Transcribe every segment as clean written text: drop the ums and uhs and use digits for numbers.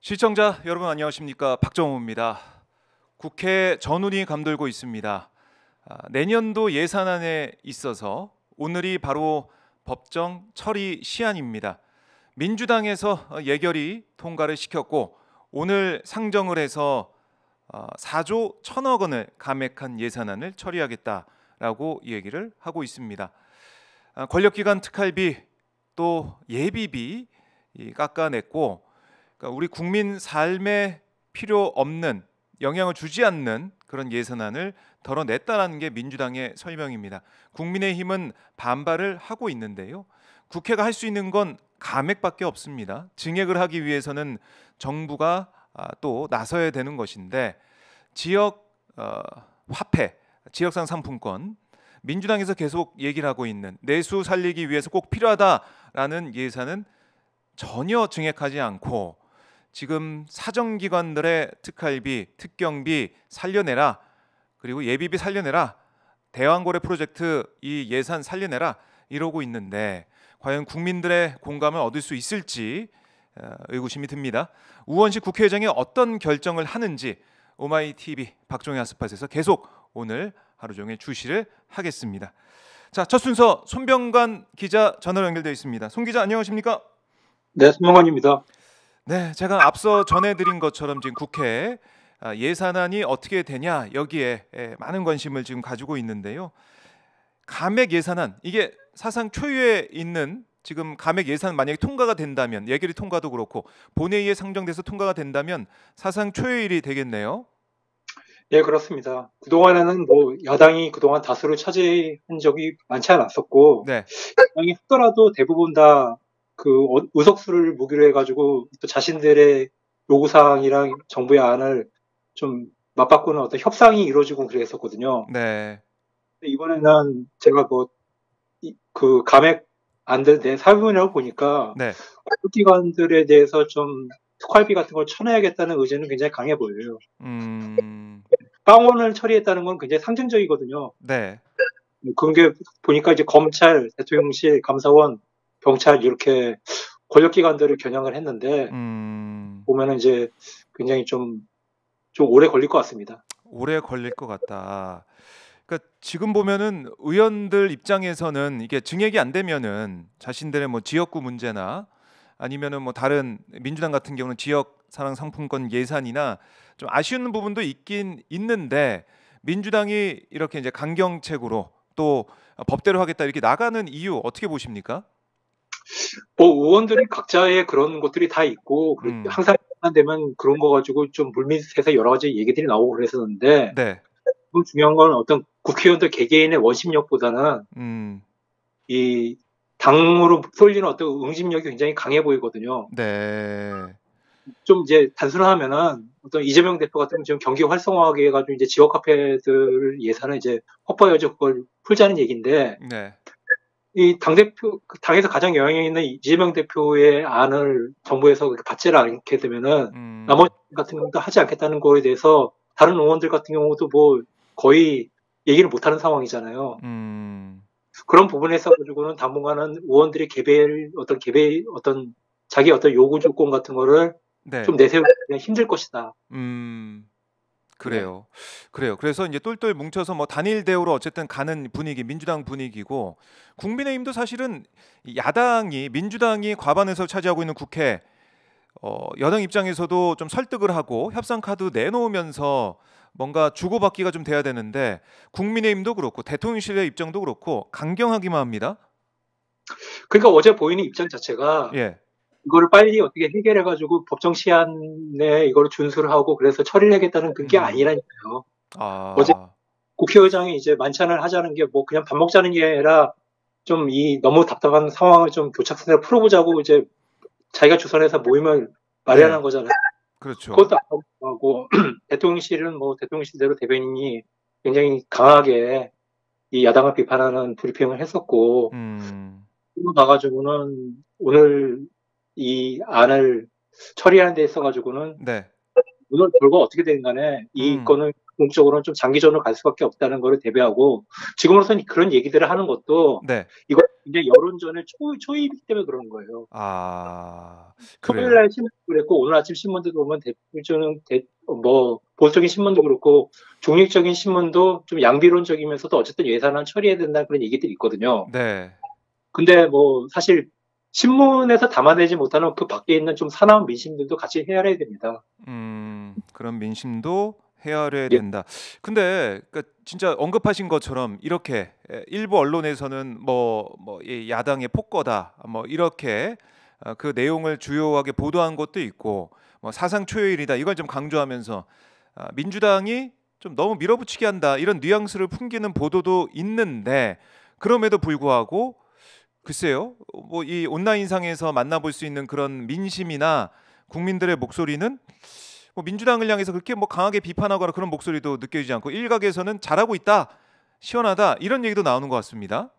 시청자 여러분 안녕하십니까? 박정호입니다. 국회 전운이 감돌고 있습니다. 내년도 예산안에 있어서 오늘이 바로 법정 처리 시한입니다. 민주당에서 예결위 통과를 시켰고 오늘 상정을 해서 4조 1천억 원을 감액한 예산안을 처리하겠다라고 얘기를 하고 있습니다. 권력기관 특활비 또 예비비 깎아냈고 우리 국민 삶에 필요 없는 영향을 주지 않는 그런 예산안을 덜어냈다는 게 민주당의 설명입니다. 국민의힘은 반발을 하고 있는데요. 국회가 할 수 있는 건 감액밖에 없습니다. 증액을 하기 위해서는 정부가 또 나서야 되는 것인데 지역 화폐, 지역상 상품권 민주당에서 계속 얘기를 하고 있는 내수 살리기 위해서 꼭 필요하다라는 예산은 전혀 증액하지 않고 지금 사정기관들의 특활비, 특경비 살려내라, 그리고 예비비 살려내라, 대왕고래 프로젝트 이 예산 살려내라 이러고 있는데 과연 국민들의 공감을 얻을 수 있을지 의구심이 듭니다. 우원식 국회의장이 어떤 결정을 하는지 오마이TV 박종희 핫스팟에서 계속 오늘 하루 종일 주시를 하겠습니다. 자, 첫 순서 손병관 기자 전화로 연결되어 있습니다. 손 기자 안녕하십니까? 네, 손병관입니다. 네, 제가 앞서 전해드린 것처럼 지금 국회 예산안이 어떻게 되냐 여기에 많은 관심을 지금 가지고 있는데요. 감액 예산안 이게 사상 초유에 있는 지금 감액 예산 만약에 통과가 된다면 예결위 통과도 그렇고 본회의에 상정돼서 통과가 된다면 사상 초유의 일이 되겠네요. 예, 그렇습니다. 그동안에는 야당이 그동안 다수를 차지한 적이 많지 않았었고, 네, 야당이 했더라도 대부분 다 의석수를 무기로 해가지고 또 자신들의 요구사항이랑 정부의 안을 좀 맞바꾸는 어떤 협상이 이루어지고 그랬었거든요. 네, 이번에는 제가 감액 안들 내 사유문이라고 보니까 네, 기관들에 대해서 좀 특활비 같은 걸 쳐내야겠다는 의지는 굉장히 강해 보여요. 빵원을 처리했다는 건 굉장히 상징적이거든요. 네, 그런 게 보니까 이제 검찰, 대통령실, 감사원, 경찰 이렇게 권력기관들을 겨냥을 했는데 보면은 이제 굉장히 좀 오래 걸릴 것 같습니다. 오래 걸릴 것 같다. 그러니까 지금 보면은 의원들 입장에서는 이게 증액이 안 되면은 자신들의 뭐 지역구 문제나 아니면은 뭐 다른 민주당 같은 경우는 지역 사랑 상품권 예산이나 좀 아쉬운 부분도 있긴 있는데 민주당이 이렇게 이제 강경책으로 또 법대로 하겠다 이렇게 나가는 이유 어떻게 보십니까? 의원들이 각자의 그런 것들이 다 있고 항상 되면 그런 거 가지고 좀 물밑에서 여러 가지 얘기들이 나오고 그랬었는데 네. 중요한 건 어떤 국회의원들 개개인의 원심력보다는 이 당으로 쏠리는 어떤 응집력이 굉장히 강해 보이거든요. 네. 좀 이제 단순하면은 어떤 이재명 대표 같은 경우 지금 경기 활성화하게 해가지고 이제 지역 화폐들 예산을 이제 확보해가지고 그걸 풀자는 얘기인데 네. 이 당에서 가장 영향이 있는 이재명 대표의 안을 정부에서 받지를 않게 되면은 나머지 같은 경우도 하지 않겠다는 거에 대해서 다른 의원들 같은 경우도 뭐 거의 얘기를 못하는 상황이잖아요. 그런 부분에 있어가지고는 당분간은 의원들이 어떤 자기 어떤 요구 조건 같은 거를 네. 좀 내세우기가 힘들 것이다. 그래요. 그래요. 그래서 이제 똘똘 뭉쳐서 뭐 단일 대우로 어쨌든 가는 분위기, 민주당 분위기고 국민의힘도 사실은 야당이 민주당이 과반 의석을 차지하고 있는 국회 여당 입장에서도 좀 설득을 하고 협상 카드 내놓으면서 뭔가 주고받기가 좀 돼야 되는데 국민의힘도 그렇고 대통령실의 입장도 그렇고 강경하기만 합니다. 그러니까 어제 보이는 입장 자체가 예. 이거를 빨리 어떻게 해결해가지고 법정 시한에 이거를 준수를 하고 그래서 처리를 하겠다는 그게 아니라니까요. 어제 국회의장이 이제 만찬을 하자는 게 뭐 그냥 밥 먹자는 게 아니라 좀 너무 답답한 상황을 좀 교착선에 풀어보자고 이제 자기가 주선해서 모임을 마련한 네. 거잖아요. 그렇죠. 그것도 안 하고 대통령실은 뭐 대통령실대로 대변인이 굉장히 강하게 이 야당을 비판하는 브리핑을 했었고 나가지고는 오늘 이 안을 처리하는 데 있어가지고는 네. 오늘 결과 어떻게 되든 간에 이 건을 궁극적으로는 좀 장기전으로 갈 수밖에 없다는 것을 대비하고 지금으로서는 그런 얘기들을 하는 것도 네. 이거 이제 여론전의 초입이기 때문에 그러는 거예요. 아, 토요일 그래요? 날 신문도 그랬고 오늘 아침 신문도 보면 대표적인 뭐 보수적인 신문도 그렇고 중립적인 신문도 좀 양비론적이면서도 어쨌든 예산안 처리해야 된다는 그런 얘기들이 있거든요. 네. 근데 뭐 사실 신문에서 담아내지 못하는 그 밖에 있는 좀 사나운 민심들도 같이 헤아려야 됩니다. 그런 민심도 헤아려야 예, 된다. 근데 그러니까 진짜 언급하신 것처럼 이렇게 일부 언론에서는 이 야당의 폭거다, 뭐 이렇게 그 내용을 주요하게 보도한 것도 있고, 뭐 사상 초유일이다 이걸 좀 강조하면서 민주당이 좀 너무 밀어붙이게 한다 이런 뉘앙스를 풍기는 보도도 있는데 그럼에도 불구하고 글쎄요, 뭐 이 온라인상에서 만나볼 수 있는 그런 민심이나 국민들의 목소리는 뭐 민주당을 향해서 그렇게 뭐 강하게 비판하거나 그런 목소리도 느껴지지 않고 일각에서는 잘하고 있다, 시원하다 이런 얘기도 나오는 것 같습니다.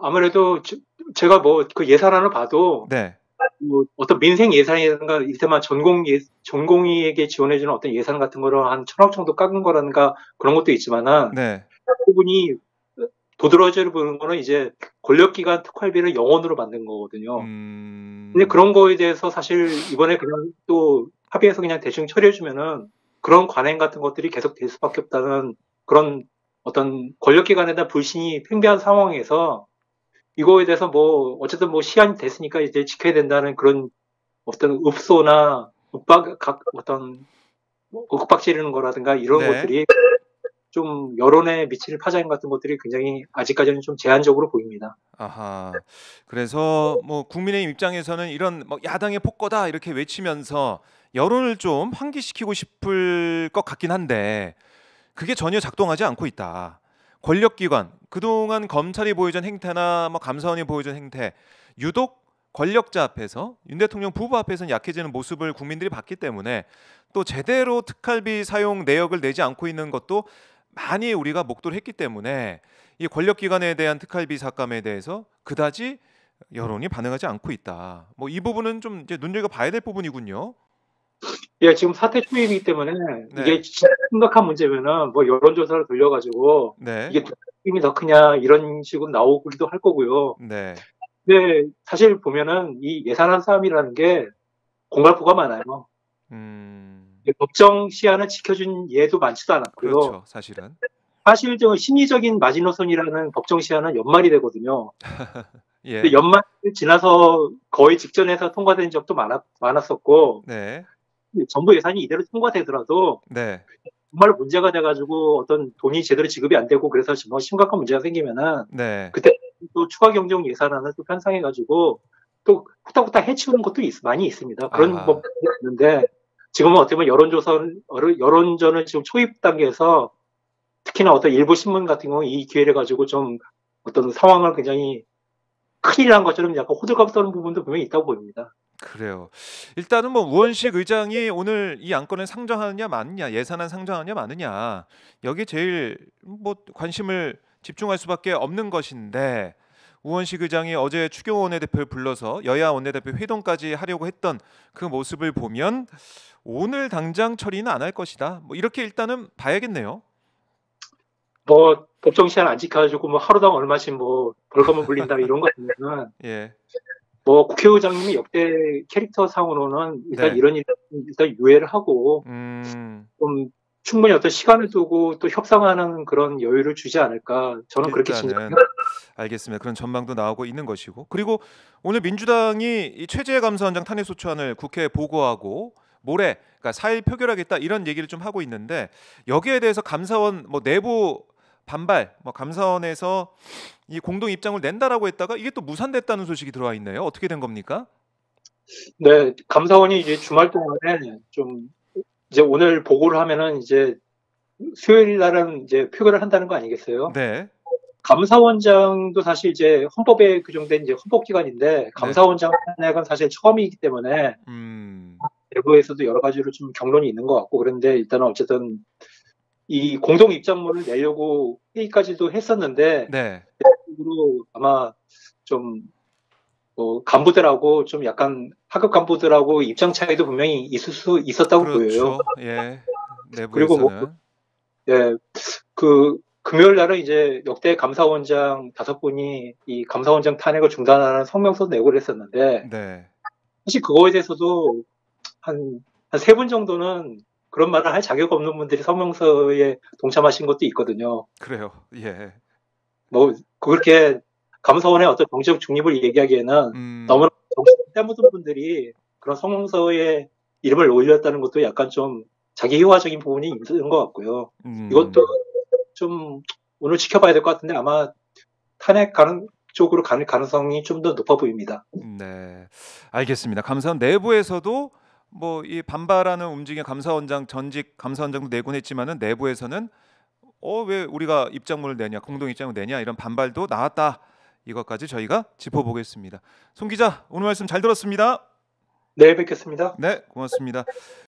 아무래도 제가 뭐 그 예산안을 봐도 네, 뭐 어떤 민생 예산이라든가 이를테면 전공의에게 지원해주는 어떤 예산 같은 거를 한 1,000억 정도 깎은 거라든가 그런 것도 있지만은 네, 그 부분이 도드라지를 보는 거는 이제 권력기관 특활비를 영원으로 만든 거거든요. 근데 음, 그런 거에 대해서 사실 이번에 그냥 또 합의해서 그냥 대충 처리해주면은 그런 관행 같은 것들이 계속 될 수밖에 없다는 그런 어떤 권력기관에 대한 불신이 팽배한 상황에서 이거에 대해서 뭐 어쨌든 뭐 시간이 됐으니까 이제 지켜야 된다는 그런 어떤 읍소나 어떤 뭐 윽박 지르는 거라든가 이런 네, 것들이 좀 여론에 미치는 파장 같은 것들이 굉장히 아직까지는 좀 제한적으로 보입니다. 아하. 그래서 뭐 국민의힘 입장에서는 이런 뭐 야당의 폭거다 이렇게 외치면서 여론을 좀 환기시키고 싶을 것 같긴 한데 그게 전혀 작동하지 않고 있다. 권력기관 그동안 검찰이 보여준 행태나 뭐 감사원이 보여준 행태 유독 권력자 앞에서 윤 대통령 부부 앞에서는 약해지는 모습을 국민들이 봤기 때문에 또 제대로 특활비 사용 내역을 내지 않고 있는 것도 많이 우리가 목도를 했기 때문에 이 권력기관에 대한 특활비 삭감에 대해서 그다지 여론이 반응하지 않고 있다. 뭐 이 부분은 좀 이제 눈여겨 봐야 될 부분이군요. 지금 사태 초입이기 때문에 이게 네, 진짜 심각한 문제면은 뭐 여론조사를 돌려가지고 네, 이게 누가 힘이 더 크냐 이런 식으로 나오기도 할 거고요. 네. 근데 사실 보면은 이 예산안 싸움이라는 게 공갈포가 많아요. 음. 법정 시한을 지켜준 예도 많지도 않았고요. 그렇죠. 사실은. 사실 저 심리적인 마지노선이라는 법정 시한은 연말이 되거든요. 근데 예. 연말 지나서 거의 직전에서 통과된 적도 많았었고, 네. 정부 예산이 이대로 통과되더라도 네. 정말 문제가 돼가지고 어떤 돈이 제대로 지급이 안 되고 그래서 정말 심각한 문제가 생기면은 네. 그때 또 추가 경정 예산안을 또 편성해가지고 또 후딱후딱 해치우는 것도 많이 있습니다. 그런 아하. 법이 있는데 지금은 어떻게 보면 여론전을 지금 초입 단계에서 특히나 어떤 일부 신문 같은 경우 이 기회를 가지고 좀 어떤 상황을 굉장히 큰일 난 것처럼 약간 호들갑 떠는 부분도 분명히 있다고 보입니다. 그래요. 일단은 뭐 우원식 의장이 오늘 이 안건을 상정하느냐 마느냐, 예산안 상정하느냐 마느냐 여기에 제일 뭐 관심을 집중할 수밖에 없는 것인데 우원식 의장이 어제 추경호 원내대표를 불러서 여야 원내대표 회동까지 하려고 했던 그 모습을 보면 오늘 당장 처리는 안 할 것이다. 뭐 이렇게 일단은 봐야겠네요. 뭐 법정 시한 안 지켜가지고 뭐 하루당 얼마씩 뭐 벌금을 물린다 이런 거 보면은 예. 뭐 국회의장님이 역대 캐릭터 상으로는 일단 네. 이런 일 일단 유예를 하고 음. 좀 충분히 어떤 시간을 두고 또 협상하는 그런 여유를 주지 않을까 저는 그렇게 짐작합니다. 일단은 알겠습니다. 그런 전망도 나오고 있는 것이고 그리고 오늘 민주당이 이 최재해 감사원장 탄핵소추안을 국회에 보고하고 모레 그러니까 4일 표결하겠다 이런 얘기를 좀 하고 있는데 여기에 대해서 감사원 뭐 내부 반발 뭐 감사원에서 이 공동 입장을 낸다라고 했다가 이게 또 무산됐다는 소식이 들어와 있네요. 어떻게 된 겁니까? 네, 감사원이 이제 주말 동안에 좀 이제 오늘 보고를 하면은 이제 수요일 날은 이제 표결을 한다는 거 아니겠어요? 네. 감사원장도 사실 이제 헌법에 규정된 이제 헌법기관인데 네. 감사원장 탄핵은 사실 처음이기 때문에 음. 내부에서도 여러 가지로 좀 경론이 있는 것 같고 그런데 일단은 어쨌든 이 공동 입장문을 내려고 회의까지도 했었는데 네. 으로 아마 좀 간부들하고 하급 간부들하고 입장 차이도 분명히 있을 수 있었다고 보여요. 그렇죠. 예. 그리고 뭐 내부에서는. 예, 그 금요일 날은 이제 역대 감사원장 5분이 이 감사원장 탄핵을 중단하는 성명서 내고 그랬었는데 네. 사실 그거에 대해서도 한 3분 정도는 그런 말을 할 자격 없는 분들이 성명서에 동참하신 것도 있거든요. 그래요. 예. 뭐 그렇게 감사원의 어떤 정치적 중립을 얘기하기에는 음. 너무나 정신 때묻은 분들이 그런 성명서에 이름을 올렸다는 것도 약간 좀 자기 희화적인 부분이 있는 것 같고요. 이것도 좀 오늘 지켜봐야 될 것 같은데 아마 탄핵 가는 쪽으로 가는 가능성이 좀 더 높아 보입니다. 네. 알겠습니다. 감사원 내부에서도 뭐 이 반발하는 움직임 감사원장 전직 감사원장도 내곤 했지만은 내부에서는 왜 우리가 입장문을 내냐, 공동 입장을 내냐 이런 반발도 나왔다. 이것까지 저희가 짚어보겠습니다. 송 기자, 오늘 말씀 잘 들었습니다. 네, 뵙겠습니다. 네, 고맙습니다.